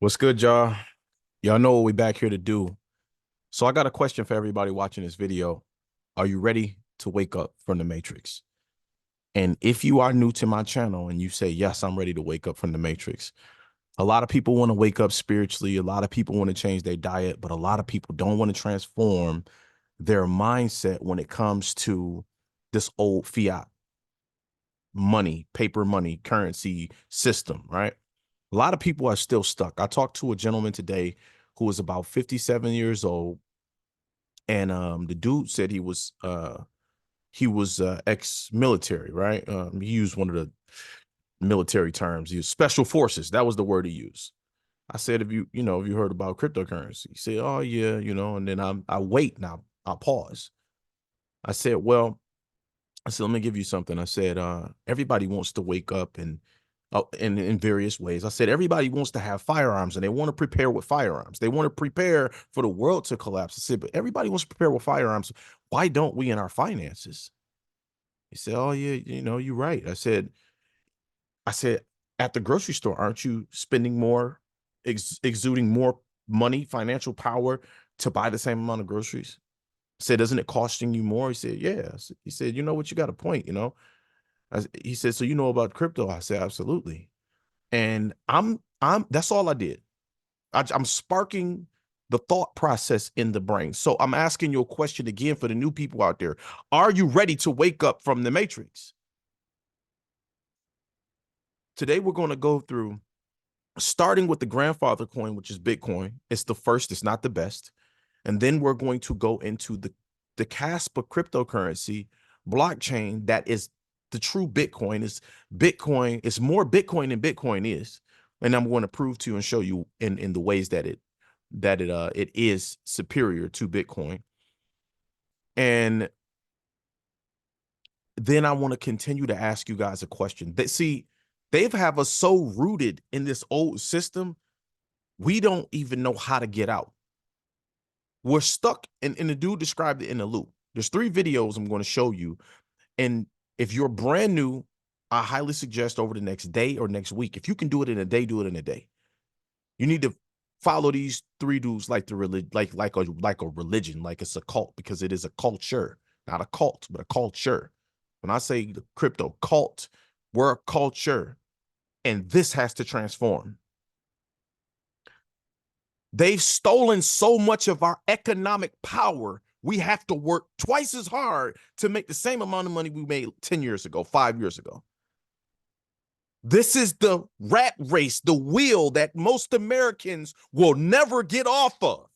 What's good, y'all? Y'all know what we back here to do. So I got a question for everybody watching this video. Are you ready to wake up from the Matrix? And if you are new to my channel and you say, yes, I'm ready to wake up from the Matrix, a lot of people want to wake up spiritually. A lot of people want to change their diet, but a lot of people don't want to transform their mindset when it comes to this old fiat money, paper money, currency system, right? A lot of people are still stuck. I talked to a gentleman today who was about 57 years old, and the dude said he was ex-military, right? He used one of the military terms. He was special forces. That was the word he used. I said, if you heard about cryptocurrency? He said, oh yeah, and then I wait now. I pause. I said, well, let me give you something. I said, everybody wants to wake up and in various ways. I said, everybody wants to have firearms and they want to prepare with firearms. They want to prepare for the world to collapse. I said, but everybody wants to prepare with firearms. Why don't we in our finances? He said, oh yeah, you're right. I said, at the grocery store, aren't you spending more, exuding more money, financial power to buy the same amount of groceries? I said, isn't it costing you more? He said, yeah. He said, you know what, you got a point. He said, so you know about crypto? I said, absolutely. And that's all I did. I'm sparking the thought process in the brain. So I'm asking you a question again for the new people out there. Are you ready to wake up from the Matrix? Today, we're going to go through starting with the grandfather coin, which is Bitcoin. It's the first, it's not the best. And then we're going to go into the Kaspa cryptocurrency blockchain that is the true Bitcoin. It's more Bitcoin than Bitcoin is. And I'm going to prove to you and show you in the ways that it is superior to Bitcoin. And then I want to continue to ask you guys a question. They've have us so rooted in this old system, we don't even know how to get out. We're stuck, and the dude described it in a loop. There's 3 videos I'm going to show you. And if you're brand new, I highly suggest over the next day or next week. If you can do it in a day, do it in a day. You need to follow these 3 dudes like the like a religion, like it's a cult, because it is a culture, not a cult, but a culture. When I say the crypto cult, we're a culture, and this has to transform. They've stolen so much of our economic power. We have to work twice as hard to make the same amount of money we made 10 years ago, 5 years ago. This is the rat race, the wheel that most Americans will never get off of.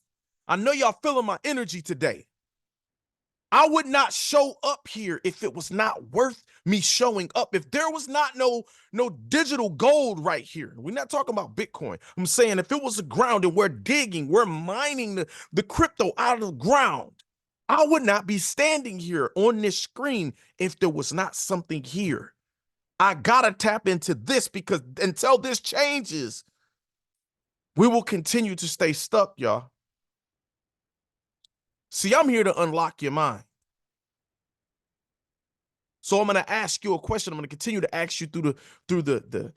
I know y'all feeling my energy today. I would not show up here if it was not worth me showing up. If there was not no digital gold right here. We're not talking about Bitcoin. I'm saying if it was the ground and we're digging, we're mining the crypto out of the ground, I would not be standing here on this screen if there was not something here. I gotta tap into this, because until this changes, we will continue to stay stuck, y'all. See, I'm here to unlock your mind. So I'm going to ask you a question. I'm going to continue to ask you through the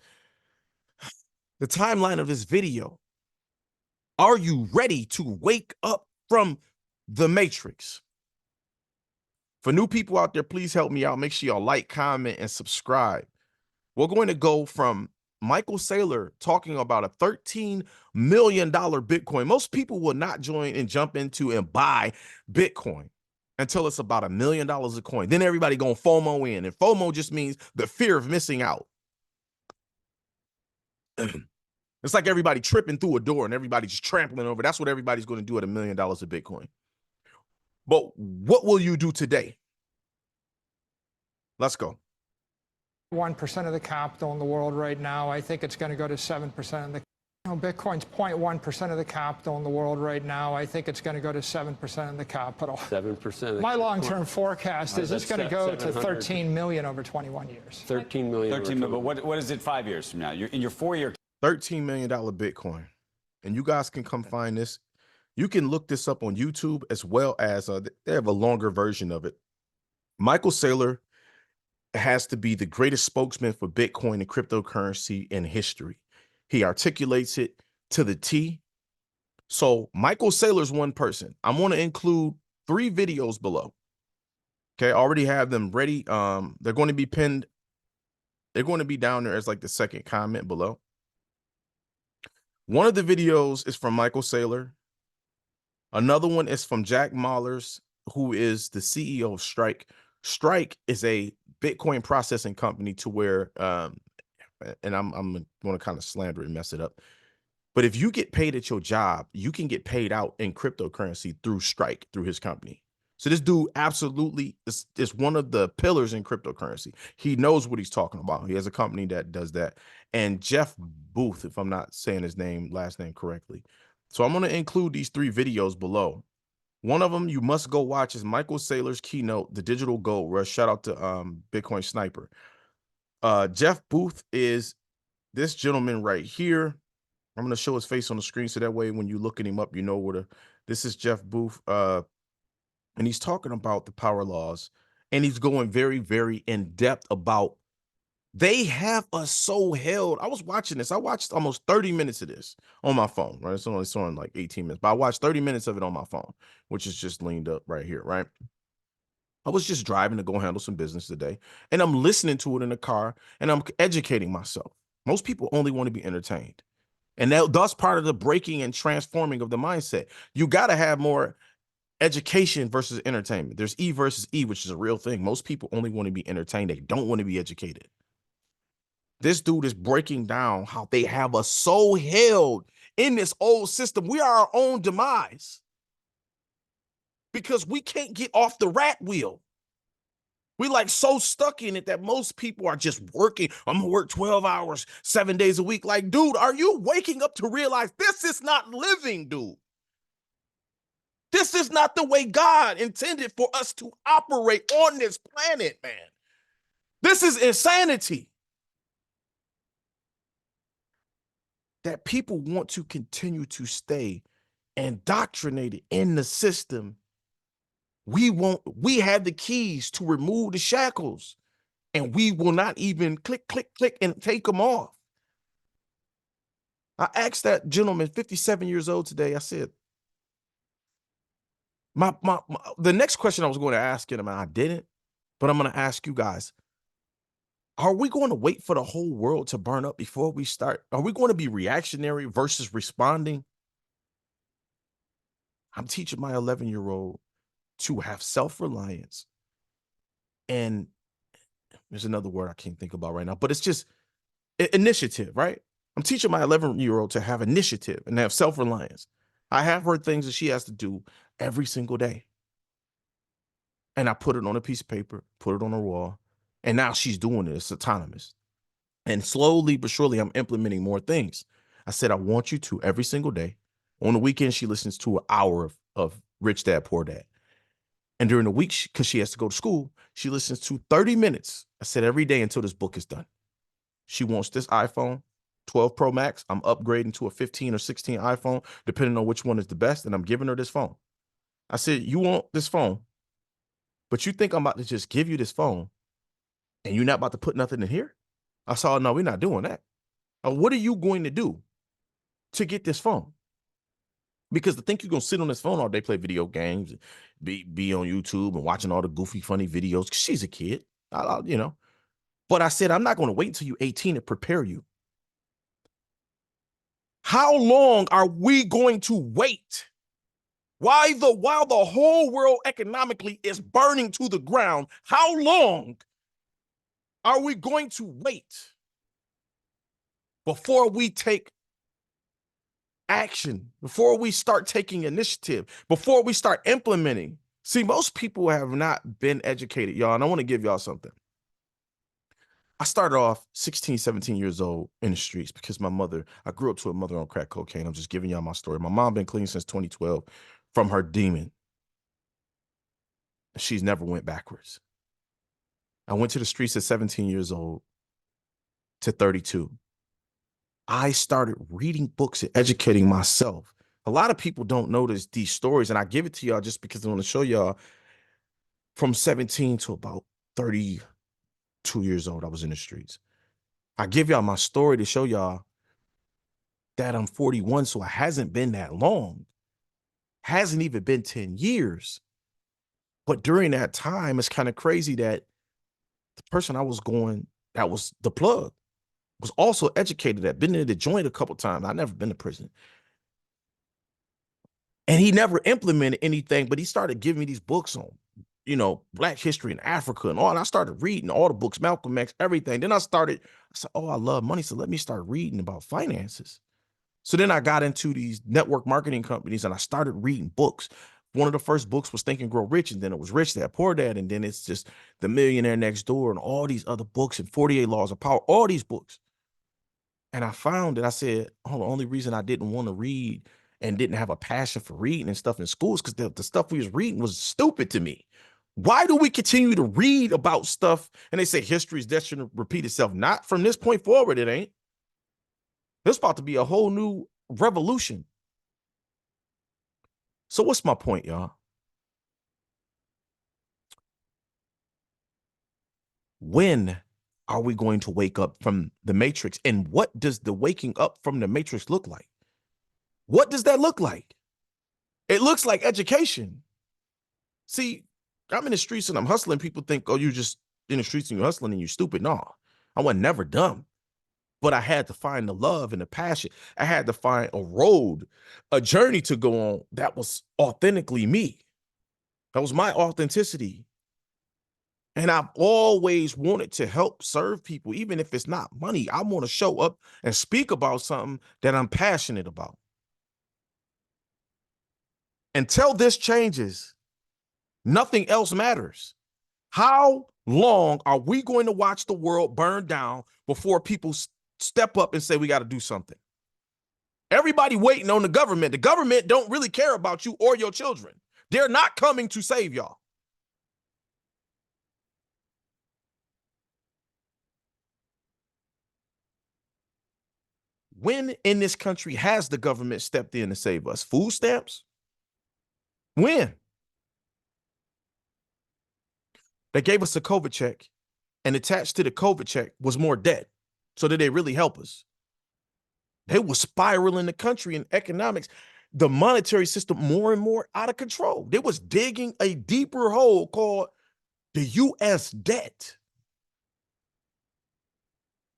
timeline of this video. Are you ready to wake up from the Matrix? For new people out there, please help me out. Make sure y'all like, comment, and subscribe. We're going to go from Michael Saylor talking about a $13 million Bitcoin. Most people will not join and jump into and buy Bitcoin until it's about $1 million a coin. Then everybody gonna FOMO in, and FOMO just means the fear of missing out. It's like everybody tripping through a door and everybody just trampling over. That's what everybody's going to do at $1 million of Bitcoin. But what will you do today? Let's go. 1% of the capital in the world right now. I think it's going to go to 7% of the Bitcoin's 0.1% of the capital in the world right now. I think it's going to go to 7% of the capital. 7%. My long-term forecast is it's going to go to 13 million over 21 years. 13 million. 13 million. But what is it 5 years from now? You're in your 4-year. $13 million Bitcoin. And you guys can come find this. You can look this up on YouTube, as well as they have a longer version of it. Michael Saylor has to be the greatest spokesman for Bitcoin and cryptocurrency in history. He articulates it to the T. So Michael Saylor's one person. I'm going to include 3 videos below. Okay, I already have them ready. They're going to be pinned. They're going to be down there as like the second comment below. One of the videos is from Michael Saylor. Another one is from Jack Mallers, who is the CEO of Strike. Strike is a Bitcoin processing company to where, and I'm going to kind of slander and mess it up. But if you get paid at your job, you can get paid out in cryptocurrency through Strike, through his company. So this dude absolutely is one of the pillars in cryptocurrency. He knows what he's talking about. He has a company that does that. And Jeff Booth, if I'm not saying his last name correctly. So I'm going to include these 3 videos below. One of them you must go watch is Michael Saylor's keynote, The Digital Gold Rush. Shout out to Bitcoin Sniper. Jeff Booth is this gentleman right here. I'm going to show his face on the screen so that way when you looking him up, you know where this is Jeff Booth. And he's talking about the power laws, and he's going very, very in depth about they have us so held. I was watching this. I watched almost 30 minutes of this on my phone, right? It's only showing like 18 minutes, but I watched 30 minutes of it on my phone, which is just leaned up right here, right? I was just driving to go handle some business today, and I'm listening to it in the car, and I'm educating myself. Most people only want to be entertained. And that's part of the breaking and transforming of the mindset. You got to have more education versus entertainment. There's E versus E, which is a real thing. Most people only want to be entertained. They don't want to be educated. This dude is breaking down how they have us so held in this old system. We are our own demise because we can't get off the rat wheel. We like so stuck in it that most people are just working. I'm gonna work 12 hours, 7 days a week. Like, dude, are you waking up to realize this is not living, dude? This is not the way God intended for us to operate on this planet, man. This is insanity. That people want to continue to stay indoctrinated in the system. We have the keys to remove the shackles, and we will not even click, click, click, and take them off. I asked that gentleman, 57 years old today, I said, the next question I was going to ask him, and I didn't, but I'm going to ask you guys, are we going to wait for the whole world to burn up before we start? Are we going to be reactionary versus responding? I'm teaching my 11-year-old to have self-reliance. And there's another word I can't think about right now, but it's just initiative, right? I'm teaching my 11-year-old to have initiative and have self-reliance. I have her things that she has to do every single day. And I put it on a piece of paper, put it on a wall, and now she's doing it. It's autonomous. And slowly but surely, I'm implementing more things. I said, I want you to every single day. On the weekend, she listens to an hour of Rich Dad, Poor Dad. And during the week, because she has to go to school, she listens to 30 minutes. I said every day until this book is done. She wants this iPhone 12 Pro Max. I'm upgrading to a 15 or 16 iPhone, depending on which one is the best. And I'm giving her this phone. I said, you want this phone, but you think I'm about to just give you this phone and you're not about to put nothing in here? I saw, no, we're not doing that. What are you going to do to get this phone? Because to think you're going to sit on this phone all day, play video games, be on YouTube and watching all the goofy, funny videos, because she's a kid, you know. But I said, I'm not going to wait until you're 18 to prepare you. How long are we going to wait? While the whole world economically is burning to the ground, how long are we going to wait before we take action, before we start taking initiative, before we start implementing? See, most people have not been educated, y'all, and I want to give y'all something. I started off 16, 17 years old in the streets because I grew up to a mother on crack cocaine. I'm just giving y'all my story. My mom been clean since 2012 from her demon. She's never went backwards. I went to the streets at 17 years old to 32. I started reading books and educating myself. A lot of people don't notice these stories, and I give it to y'all just because I want to show y'all from 17 to about 32 years old, I was in the streets. I give y'all my story to show y'all that I'm 41, so it hasn't been that long. Hasn't even been 10 years. But during that time, it's kind of crazy that the person I was going, that was the plug, was also educated at, been in the joint a couple times. I've never been to prison. And he never implemented anything, but he started giving me these books on, Black history in Africa and all. And I started reading all the books, Malcolm X, everything. Then I said, oh, I love money. So let me start reading about finances. So then I got into these network marketing companies and I started reading books. One of the first books was Think and Grow Rich, and then it was Rich Dad, Poor Dad, and then it's just The Millionaire Next Door and all these other books and 48 Laws of Power, all these books. And I found that I said, oh, the only reason I didn't want to read and didn't have a passion for reading and stuff in schools because the stuff we was reading was stupid to me. Why do we continue to read about stuff and they say history is destined to repeat itself? Not from this point forward, it ain't. There's about to be a whole new revolution. So what's my point, y'all? When are we going to wake up from the matrix? And what does the waking up from the matrix look like? What does that look like? It looks like education. See, I'm in the streets and I'm hustling. People think, oh, you're just in the streets and you're hustling and you're stupid. No, I was never dumb. But I had to find the love and the passion. I had to find a road, a journey to go on that was authentically me. That was my authenticity. And I've always wanted to help serve people, even if it's not money. I want to show up and speak about something that I'm passionate about. Until this changes, nothing else matters. How long are we going to watch the world burn down before people step up and say we got to do something? Everybody waiting on the government. The government don't really care about you or your children. They're not coming to save y'all. When in this country has the government stepped in to save us? Food stamps? When? They gave us a COVID check, and attached to the COVID check was more debt. So did they really help us? They were spiraling the country in economics, the monetary system more and more out of control. They was digging a deeper hole called the U.S. debt.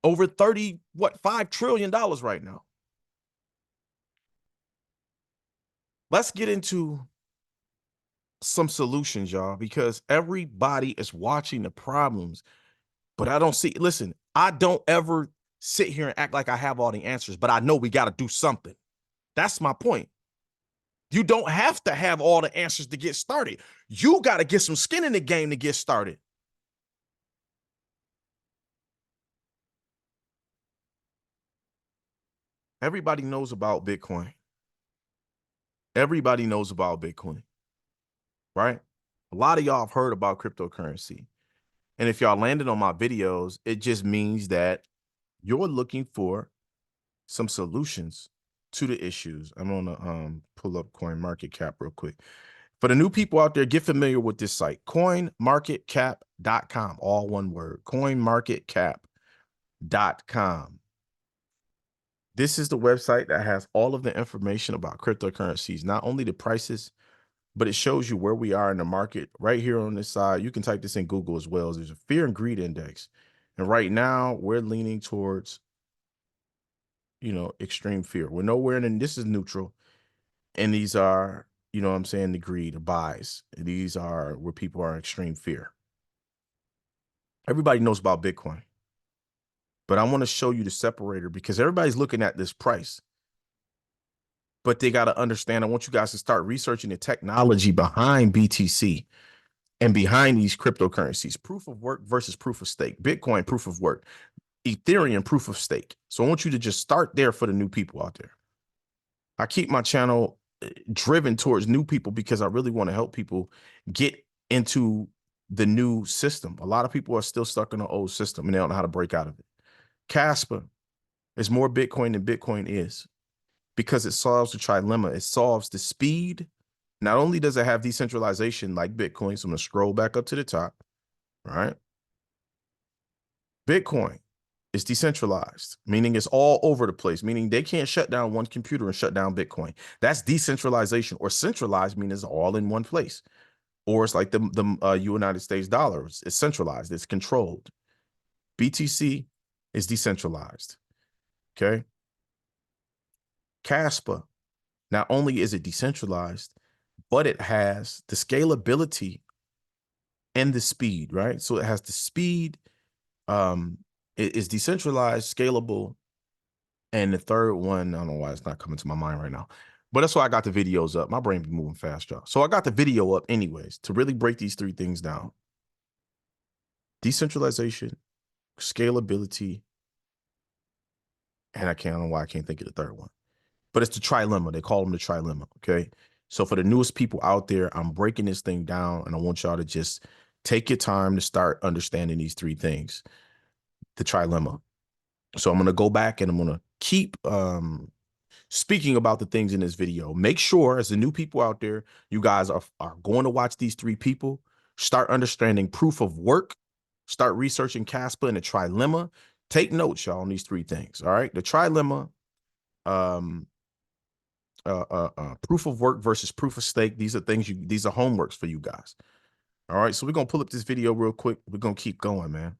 Over $5 trillion right now. Let's get into some solutions, y'all, because everybody is watching the problems, but I don't see, listen, I don't ever sit here and act like I have all the answers, but I know we got to do something. That's my point. You don't have to have all the answers to get started. You got to get some skin in the game to get started. Everybody knows about Bitcoin. Everybody knows about Bitcoin, right? A lot of y'all have heard about cryptocurrency. And if y'all landed on my videos, it just means that you're looking for some solutions to the issues. I'm going to pull up CoinMarketCap real quick. For the new people out there, get familiar with this site, coinmarketcap.com, all one word, coinmarketcap.com. This is the website that has all of the information about cryptocurrencies, not only the prices, but it shows you where we are in the market right here on this side. You can type this in Google as well. There's a fear and greed index. And right now we're leaning towards, extreme fear. We're nowhere in, this is neutral. And these are, the greed, the buys. These are where people are in extreme fear. Everybody knows about Bitcoin. But I want to show you the separator because everybody's looking at this price. But they got to understand, I want you guys to start researching the technology behind BTC and behind these cryptocurrencies. Proof of work versus proof of stake. Bitcoin, proof of work. Ethereum, proof of stake. So I want you to just start there for the new people out there. I keep my channel driven towards new people because I really want to help people get into the new system. A lot of people are still stuck in the old system and they don't know how to break out of it. Kaspa is more Bitcoin than Bitcoin is because it solves the trilemma. It solves the speed. Not only does it have decentralization like Bitcoin, so I'm going to scroll back up to the top, right? Bitcoin It's decentralized, meaning it's all over the place, meaning they can't shut down one computer and shut down Bitcoin. That's decentralization. Or centralized, meaning it's all in one place. Or it's like the United States dollar. It's centralized. It's controlled. BTC is decentralized. Okay. Kaspa, not only is it decentralized, but it has the scalability and the speed, right? So it has the speed, it is decentralized, scalable, and the third one, I don't know why it's not coming to my mind right now, but that's why I got the videos up. My brain be moving fast, y'all. So I got the video up anyways to really break these three things down: decentralization, scalability, and I don't know why I can't think of the third one, but it's the trilemma. They call them the trilemma. Okay. So for the newest people out there, I'm breaking this thing down, and I want y'all to just take your time to start understanding these three things, the trilemma. So I'm going to go back and I'm going to keep speaking about the things in this video. Make sure, as the new people out there, you guys are going to watch these three people, start understanding proof of work, start researching Kaspa and the trilemma. Take notes, y'all, on these three things. All right. The trilemma, proof of work versus proof of stake. These are things these are homeworks for you guys. All right. So we're going to pull up this video real quick. We're going to keep going, man.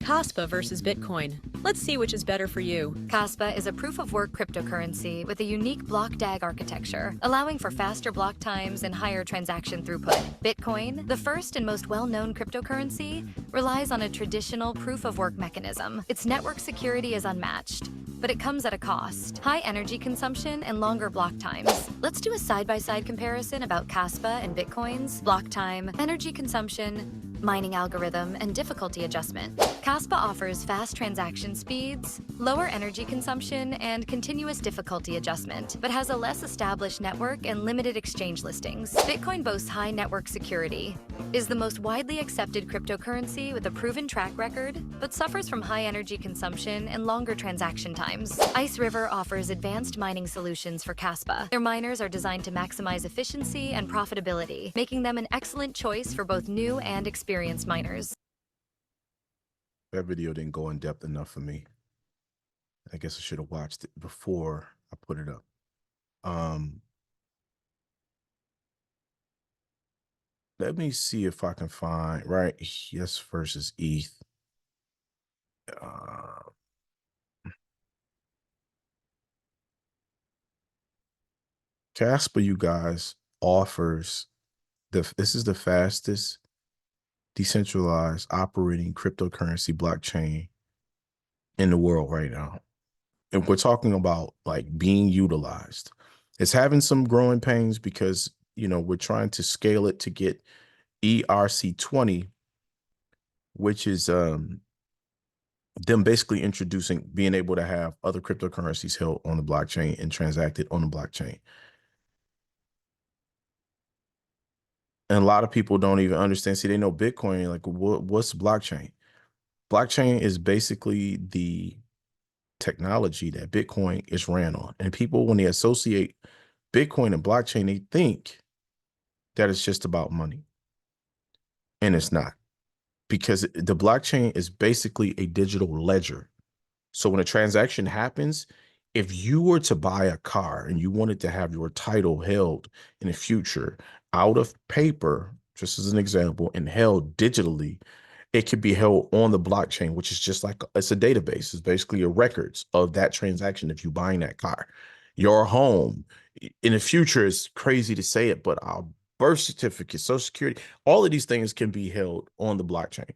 Kaspa versus Bitcoin. Let's see which is better for you. Kaspa is a proof-of-work cryptocurrency with a unique block DAG architecture, allowing for faster block times and higher transaction throughput. Bitcoin, the first and most well-known cryptocurrency, relies on a traditional proof-of-work mechanism. Its network security is unmatched, but it comes at a cost: high energy consumption and longer block times. Let's do a side-by-side comparison about Kaspa and Bitcoin's block time, energy consumption, mining algorithm, and difficulty adjustment. Kaspa offers fast transaction speeds, lower energy consumption, and continuous difficulty adjustment, but has a less established network and limited exchange listings. Bitcoin boasts high network security, is the most widely accepted cryptocurrency with a proven track record, but suffers from high energy consumption and longer transaction times. Ice River offers advanced mining solutions for Kaspa. Their miners are designed to maximize efficiency and profitability, making them an excellent choice for both new and experienced miners. That video didn't go in depth enough for me. I guess I should have watched it before I put it up. Let me see if I can find, right? Yes versus ETH. Kaspa, you guys, offers this is the fastest decentralized operating cryptocurrency blockchain in the world right now. And we're talking about like being utilized. It's having some growing pains because, you know, we're trying to scale it to get ERC20, which is them basically introducing being able to have other cryptocurrencies held on the blockchain and transacted on the blockchain. And a lot of people don't even understand. See, they know Bitcoin, like what's blockchain? Blockchain is basically the technology that Bitcoin is ran on. And people, when they associate Bitcoin and blockchain, they think that it's just about money. And it's not, because the blockchain is basically a digital ledger. So when a transaction happens, if you were to buy a car and you wanted to have your title held in the future out of paper, just as an example, and held digitally, it could be held on the blockchain, which is just like, it's a database. It's basically a records of that transaction. If you're buying that car, your home in the future, is crazy to say it, but our birth certificate, social security, all of these things can be held on the blockchain.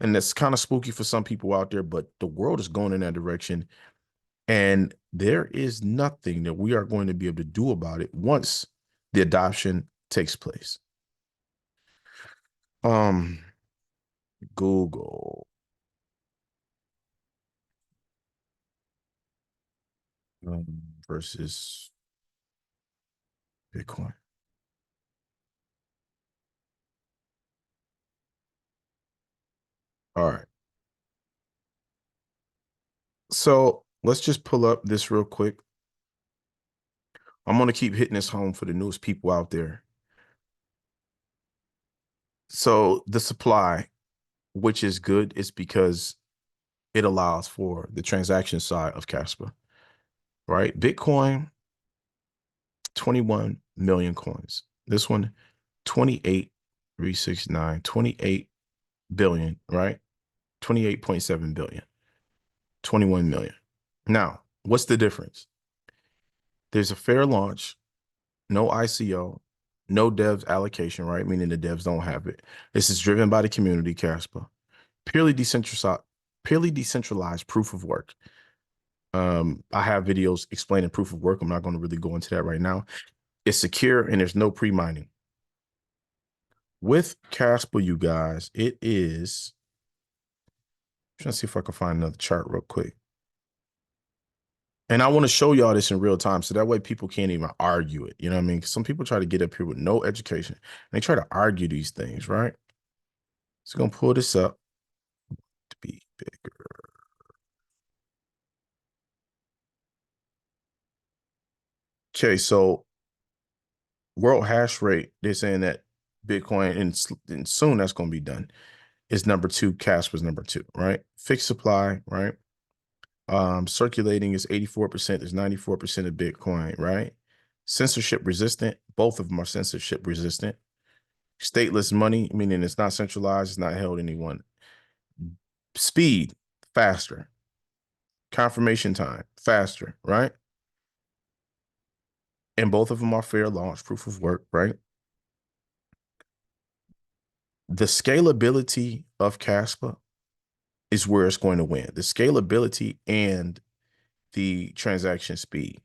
And that's kind of spooky for some people out there, but the world is going in that direction. And there is nothing that we are going to be able to do about it once the adoption takes place. Google. Versus Bitcoin. All right. So let's just pull up this real quick. I'm going to keep hitting this home for the newest people out there. So the supply, which is good, is because it allows for the transaction side of Kaspa, right? Bitcoin, 21 million coins. This one, 28,369, 28 billion, right? 28.7 billion, 21 million. Now, what's the difference? There's a fair launch, no ICO, no devs allocation, right? Meaning the devs don't have it. This is driven by the community, Kaspa. Purely decentralized proof of work. I have videos explaining proof of work. I'm not going to really go into that right now. It's secure and there's no pre-mining. With Kaspa, you guys, it is. I'm trying to see if I can find another chart real quick. And I want to show y'all this in real time so that way people can't even argue it. You know what I mean? Some people try to get up here with no education and they try to argue these things, right? So I'm going to pull this up to be bigger. Okay, so world hash rate, they're saying that Bitcoin, and soon that's going to be done, is number 2. Kaspa's number 2, right? Fixed supply, right? Circulating is 84%. There's 94% of Bitcoin, right? Censorship resistant. Both of them are censorship resistant. Stateless money, meaning it's not centralized, it's not held anyone. Speed, faster. Confirmation time, faster, right? And both of them are fair launch, proof of work, right? The scalability of Kaspa is where it's going to win. The scalability and the transaction speed.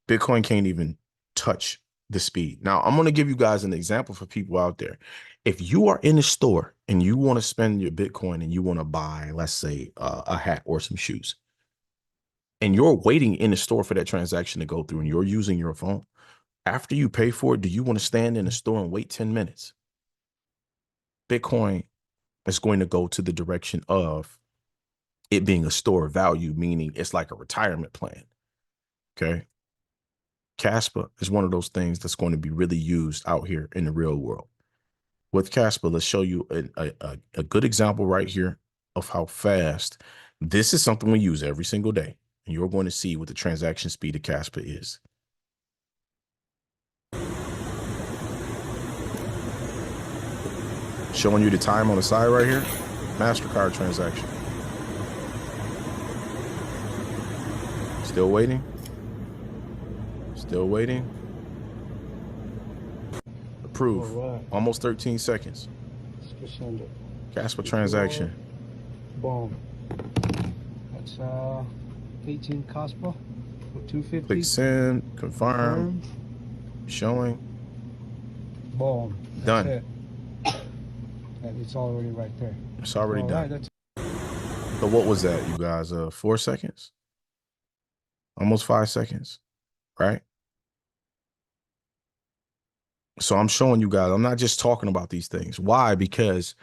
Bitcoin can't even touch the speed. Now, I'm going to give you guys an example for people out there. If you are in a store and you want to spend your Bitcoin and you want to buy, let's say, a hat or some shoes, and you're waiting in the store for that transaction to go through and you're using your phone, after you pay for it, do you want to stand in the store and wait 10 minutes? Bitcoin is going to go to the direction of it being a store of value, meaning it's like a retirement plan. Okay. Kaspa is one of those things that's going to be really used out here in the real world. With Kaspa, let's show you a good example right here of how fast. This is something we use every single day. And you're going to see what the transaction speed of Kaspa is. Showing you the time on the side right here. MasterCard transaction. Still waiting. Still waiting. Approve. Right. Almost 13 seconds. Kaspa transaction. Boom. That's 18 Kaspa for 250. Click send. Confirm. Showing. Boom. Done. It. And it's already right there. It's already done. Right, so what was that, you guys? 4 seconds? Almost 5 seconds, right? So I'm showing you guys, I'm not just talking about these things. Why? Because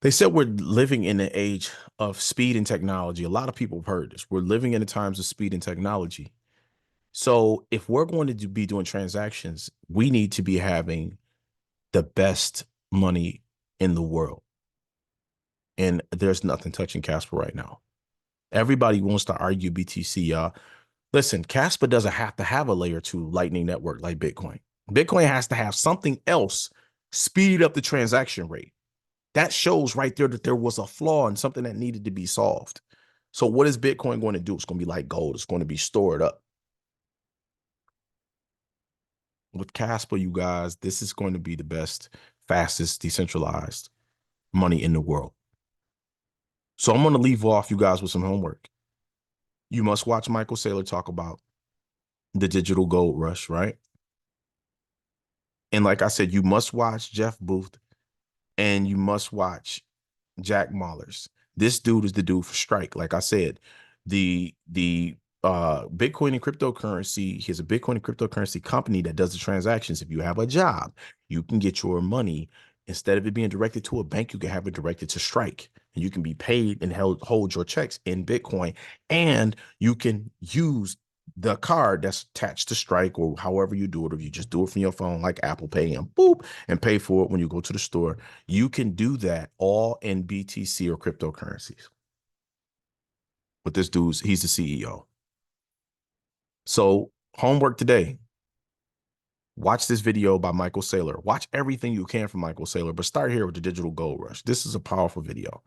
they said we're living in the age of speed and technology. A lot of people have heard this. We're living in the times of speed and technology. So if we're going to be doing transactions, we need to be having the best money in the world. And there's nothing touching Kaspa right now. Everybody wants to argue BTC, y'all. Listen, Kaspa doesn't have to have a layer 2 Lightning network like Bitcoin. Bitcoin has to have something else speed up the transaction rate. That shows right there that there was a flaw and something that needed to be solved. So what is Bitcoin going to do? It's going to be like gold. It's going to be stored up. With Kaspa, you guys, this is going to be the best, fastest, decentralized money in the world. So I'm going to leave off you guys with some homework. You must watch Michael Saylor talk about the digital gold rush, right? And like I said, you must watch Jeff Booth and you must watch Jack Mallers. This dude is the dude for Strike. Like I said, the Bitcoin and cryptocurrency, he's a Bitcoin and cryptocurrency company that does the transactions. If you have a job, you can get your money. Instead of it being directed to a bank, you can have it directed to Strike. And you can be paid and hold your checks in Bitcoin. And you can use the card that's attached to Strike or however you do it, or you just do it from your phone like Apple Pay and boop, and pay for it when you go to the store. You can do that all in BTC or cryptocurrencies. But this dude's, he's the CEO. So homework today. Watch this video by Michael Saylor. Watch everything you can from Michael Saylor, but start here with the digital gold rush. This is a powerful video.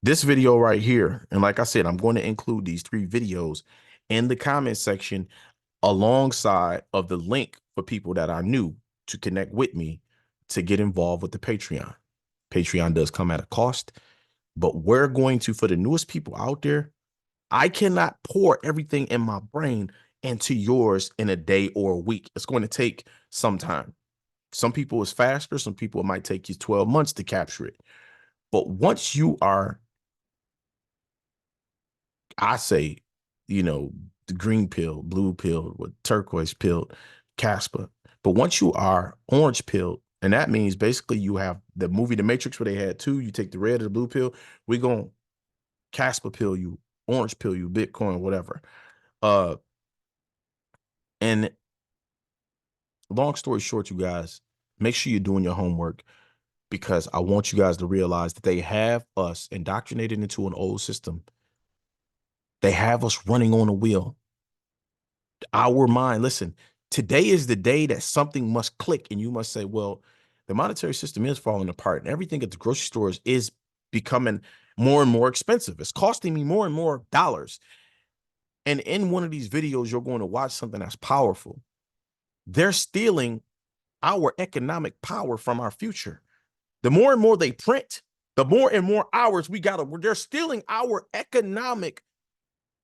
This video right here, and like I said, I'm going to include these 3 videos in the comment section alongside of the link for people that are new to connect with me to get involved with the Patreon. Patreon does come at a cost, but we're going to, for the newest people out there, I cannot pour everything in my brain into yours in a day or a week. It's going to take some time. Some people is faster. Some people, it might take you 12 months to capture it. But once you are, I say, you know, the green pill, blue pill, with turquoise pill, Kaspa. But once you are orange pill, and that means basically you have the movie The Matrix where they had 2, you take the red or the blue pill, we're going to Kaspa pill you, orange pill you, Bitcoin, whatever. And long story short, you guys, make sure you're doing your homework, because I want you guys to realize that they have us indoctrinated into an old system. They have us running on a wheel. Our mind, listen, today is the day that something must click and you must say, well, the monetary system is falling apart and everything at the grocery stores is becoming more and more expensive. It's costing me more and more dollars. And in one of these videos, you're going to watch something that's powerful. They're stealing our economic power from our future. The more and more they print, the more and more hours we got. They're stealing our economic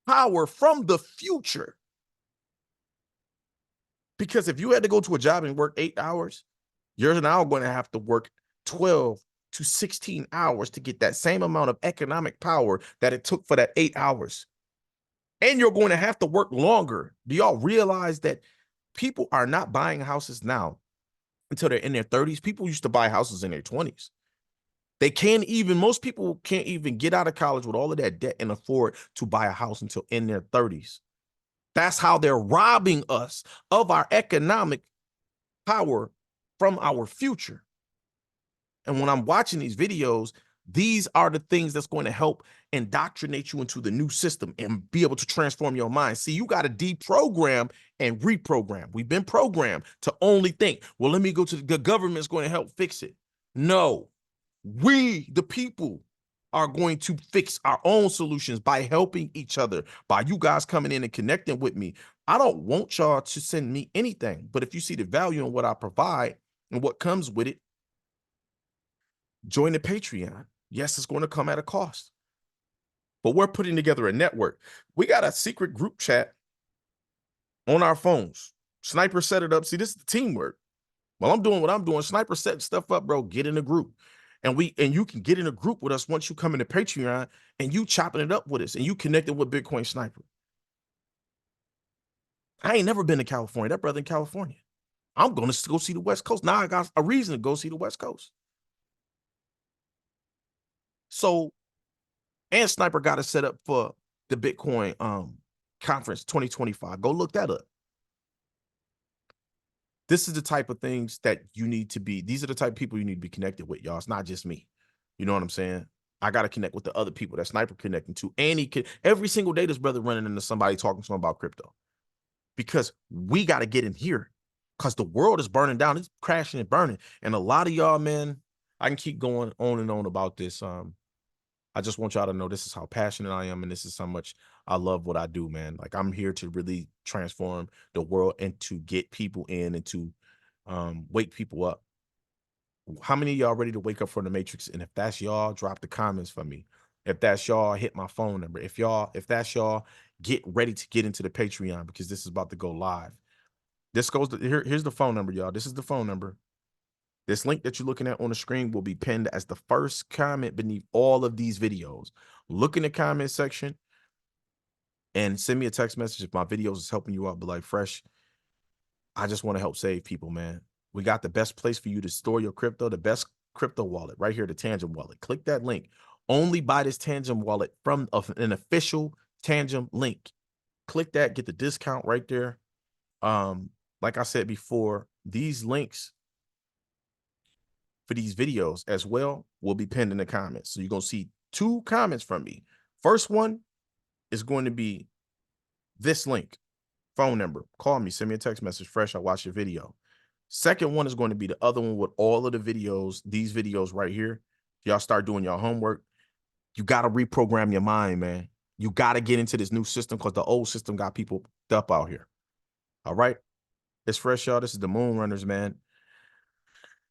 power from the future. Because if you had to go to a job and work 8 hours, you're now going to have to work 12 to 16 hours to get that same amount of economic power that it took for that 8 hours. And you're going to have to work longer. Do y'all realize that people are not buying houses now until they're in their 30s? People used to buy houses in their 20s. They can't even, most people can't even get out of college with all of that debt and afford to buy a house until in their 30s. That's how they're robbing us of our economic power from our future. And when I'm watching these videos, these are the things that's going to help indoctrinate you into the new system and be able to transform your mind. See, you got to deprogram and reprogram. We've been programmed to only think, well, let me go to the government's going to help fix it. No, we, the people, are going to fix our own solutions by helping each other, by you guys coming in and connecting with me. I don't want y'all to send me anything, but if you see the value in what I provide and what comes with it, join the Patreon. Yes, it's going to come at a cost, but we're putting together a network. We got a secret group chat on our phones. Sniper set it up. See, this is the teamwork. While I'm doing what I'm doing, Sniper set stuff up, bro. Get in a group. And you can get in a group with us once you come into Patreon and you chopping it up with us and you connected with Bitcoin Sniper. I ain't never been to California. That brother in California. I'm going to go see the West Coast. Now I got a reason to go see the West Coast. So, and Sniper got it set up for the Bitcoin conference 2025. Go look that up. This is the type of things that you need to be. These are the type of people you need to be connected with, y'all. It's not just me. You know what I'm saying? I got to connect with the other people that Sniper connecting to. And he can, every single day, this brother running into somebody talking to him about crypto. Because we got to get in here. Because the world is burning down. It's crashing and burning. And a lot of y'all, man, I can keep going on and on about this. I just want y'all to know this is how passionate I am. And this is how much I love what I do, man. Like, I'm here to really transform the world and to get people in and to wake people up. How many of y'all ready to wake up from the Matrix? And if that's y'all, drop the comments for me. If that's y'all, hit my phone number. If that's y'all, get ready to get into the Patreon, because this is about to go live. This goes to, here's the phone number, y'all. This is the phone number. This link that you're looking at on the screen will be pinned as the first comment beneath all of these videos. Look in the comment section and send me a text message if my videos is helping you out. But like, Fresh, I just want to help save people, man. We got the best place for you to store your crypto, the best crypto wallet right here, the Tangent wallet. Click that link. Only buy this Tangent wallet from an official Tangent link. Click that, get the discount right there. Like I said before, these links for these videos as well will be pinned in the comments. So you're going to see 2 comments from me. First one is going to be this link, phone number. Call me, send me a text message, fresh. I'll watch your video. Second one is going to be the other one with all of the videos, these videos right here. Y'all start doing your homework. You got to reprogram your mind, man. You got to get into this new system because the old system got people up out here. All right. It's fresh, y'all. This is the Moon Runners, man.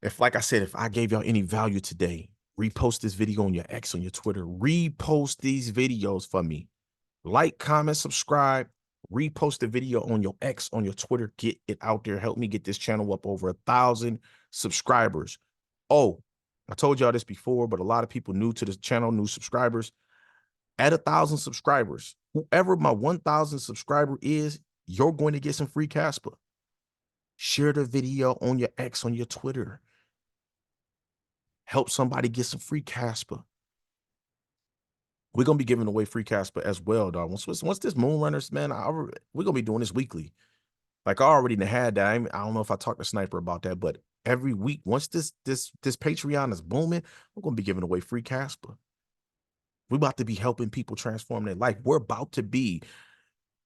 If, like I said, if I gave y'all any value today, repost this video on your X, on your Twitter. Repost these videos for me. Like, comment, subscribe. Repost the video on your X, on your Twitter. Get it out there. Help me get this channel up over 1,000 subscribers. Oh, I told y'all this before, but a lot of people new to this channel, new subscribers. At 1,000 subscribers, whoever my 1,000 subscriber is, you're going to get some free Kaspa. Share the video on your X, on your Twitter. Help somebody get some free Kaspa. We're going to be giving away free Kaspa as well, dog. Once this Moon Runners, man, we're going to be doing this weekly. Like I already had that. I don't know if I talked to Sniper about that, but every week, once this Patreon is booming, we're going to be giving away free Kaspa. We're about to be helping people transform their life. We're about to be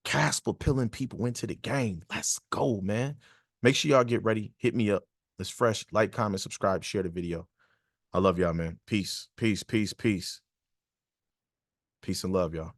Kaspa pulling people into the game. Let's go, man. Make sure y'all get ready. Hit me up. It's fresh. Like, comment, subscribe, share the video. I love y'all, man. Peace, peace, peace, peace. Peace and love, y'all.